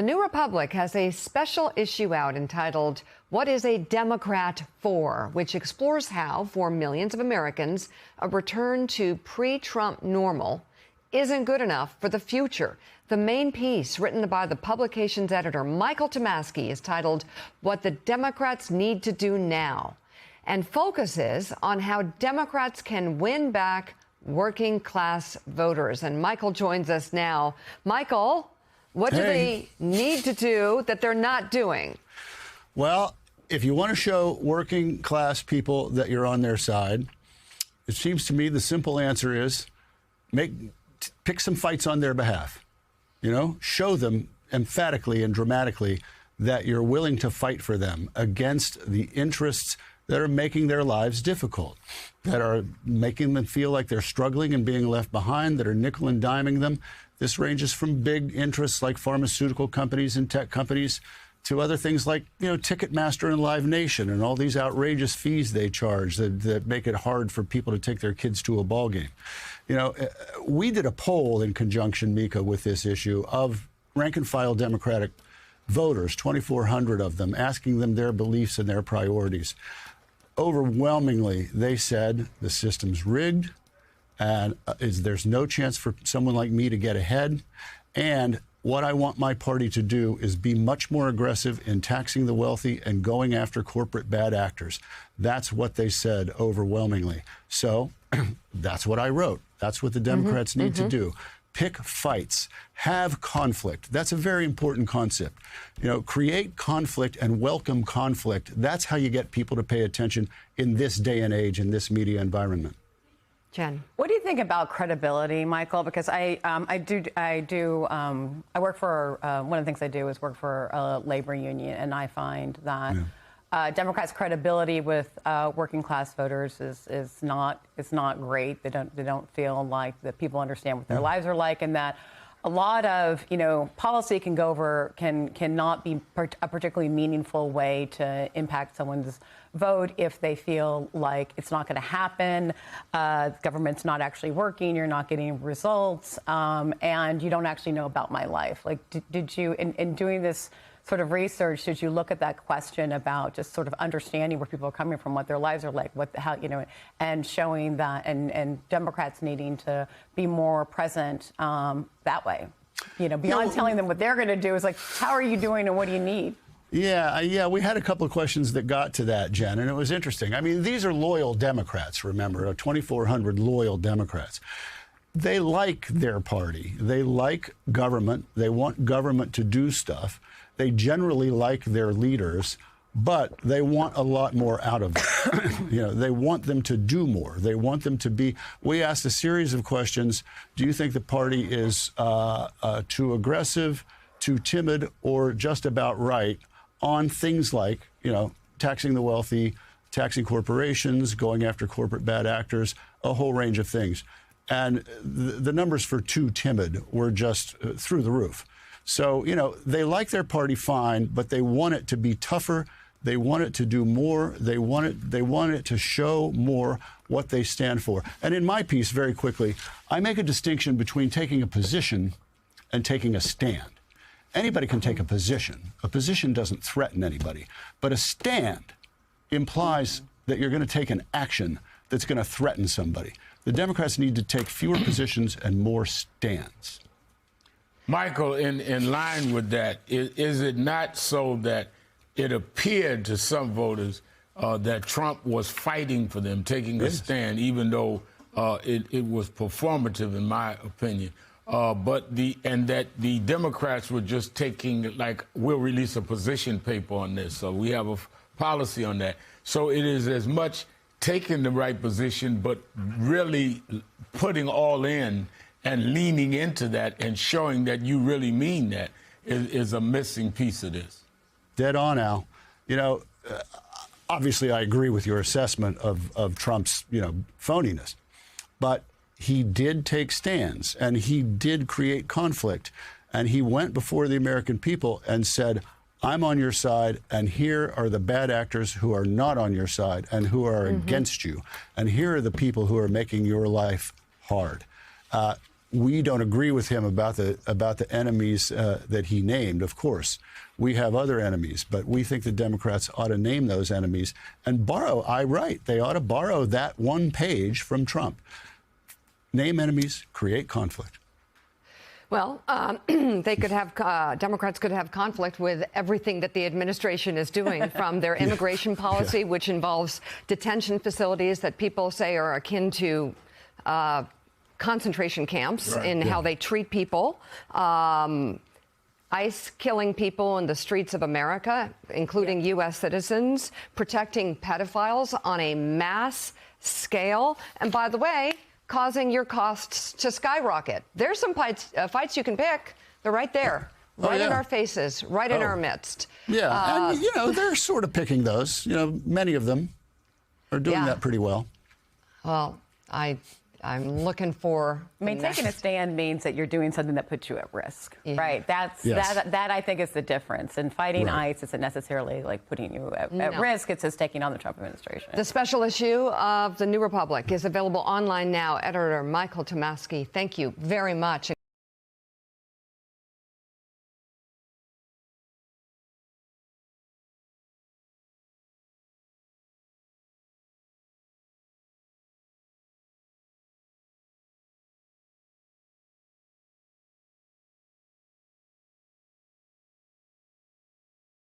The New Republic has a special issue out entitled, "What is a Democrat For?" which explores how, for millions of Americans, a return to pre-Trump normal isn't good enough for the future. The main piece, written by the publication's editor, Michael Tomasky, is titled, "What the Democrats Need to Do Now," and focuses on how Democrats can win back working class voters. And Michael joins us now. Michael, what do they need to do that they're not doing? Well, if you want to show working class people that you're on their side, it seems to me the simple answer is pick some fights on their behalf. You know, show them emphatically and dramatically that you're willing to fight for them against the interests that are making their lives difficult, that are making them feel like they're struggling and being left behind, that are nickel and diming them. This ranges from big interests like pharmaceutical companies and tech companies to other things like, Ticketmaster and Live Nation and all these outrageous fees they charge that make it hard for people to take their kids to a ball game. We did a poll in conjunction, Mika, with this issue of rank and file Democratic voters, 2,400 of them, asking them their beliefs and their priorities. Overwhelmingly, they said the system's rigged and there's no chance for someone like me to get ahead. And what I want my party to do is be much more aggressive in taxing the wealthy and going after corporate bad actors. That's what they said overwhelmingly. So that's what I wrote. That's what the Democrats need to do. Pick fights, have conflict. That's a very important concept. Create conflict and welcome conflict. That's how you get people to pay attention in this day and age, in this media environment. Jen, what do you think about credibility, Michael? Because I work for one of the things I do is work for a labor union, and I find that Democrats' credibility with working class voters is not great. They don't feel like that people understand what their lives are like, and that a lot of policy cannot be a particularly meaningful way to impact someone's vote if they feel like it's not going to happen, the government's not actually working, you're not getting results, and you don't actually know about my life. Like, did you, in doing this sort of research, did you look at that question about just sort of understanding where people are coming from, what their lives are like, and showing that, and Democrats needing to be more present that way? Beyond telling them what they're going to do, is like, how are you doing and what do you need? Yeah, we had a couple of questions that got to that, Jen, and it was interesting. I mean, these are loyal Democrats, remember, 2,400 loyal Democrats. They like their party. They like government. They want government to do stuff. They generally like their leaders, but they want a lot more out of them. They want them to do more. They want them to be. We asked a series of questions. Do you think the party is too aggressive, too timid, or just about right on things like, taxing the wealthy, taxing corporations, going after corporate bad actors, a whole range of things. And the numbers for too timid were just through the roof. So, they like their party fine, but they want it to be tougher. They want it to do more. They want it to show more what they stand for. And in my piece, very quickly, I make a distinction between taking a position and taking a stand. Anybody can take a position. A position doesn't threaten anybody. But a stand implies that you're going to take an action that's going to threaten somebody. The Democrats need to take fewer positions and more stands. Michael, in line with that, is it not so that it appeared to some voters that Trump was fighting for them, taking a stand, even though it was performative, in my opinion? And that the Democrats were just taking, like, we'll release a position paper on this, so we have a policy on that. So it is as much taking the right position, but really putting all in and leaning into that and showing that you really mean that is a missing piece of this. Dead on, Al. Obviously, I agree with your assessment of Trump's, phoniness, but he did take stands and he did create conflict, and he went before the American people and said, I'm on your side, and here are the bad actors who are not on your side and who are against you, and here are the people who are making your life hard. we don't agree with him about the enemies that he named. Of course, we have other enemies, but we think the Democrats ought to name those enemies and borrow. They ought to borrow that one page from Trump. Name enemies, create conflict. Well, they could have Democrats could have conflict with everything that the administration is doing, from their immigration policy, which involves detention facilities that people say are akin to concentration camps in how they treat people. ICE killing people in the streets of America, including U.S. citizens, protecting pedophiles on a mass scale. And by the way, causing your costs to skyrocket. There's some fights you can pick. They're right there, right in our faces, right in our midst. Yeah, and, they're sort of picking those. Many of them are doing that pretty well. Well, I'm looking for. I mean, taking a stand means that you're doing something that puts you at risk, right? That I think is the difference. And fighting ICE isn't necessarily like putting you at risk. It's just taking on the Trump administration. The special issue of The New Republic is available online now. Editor Michael Tomasky, thank you very much.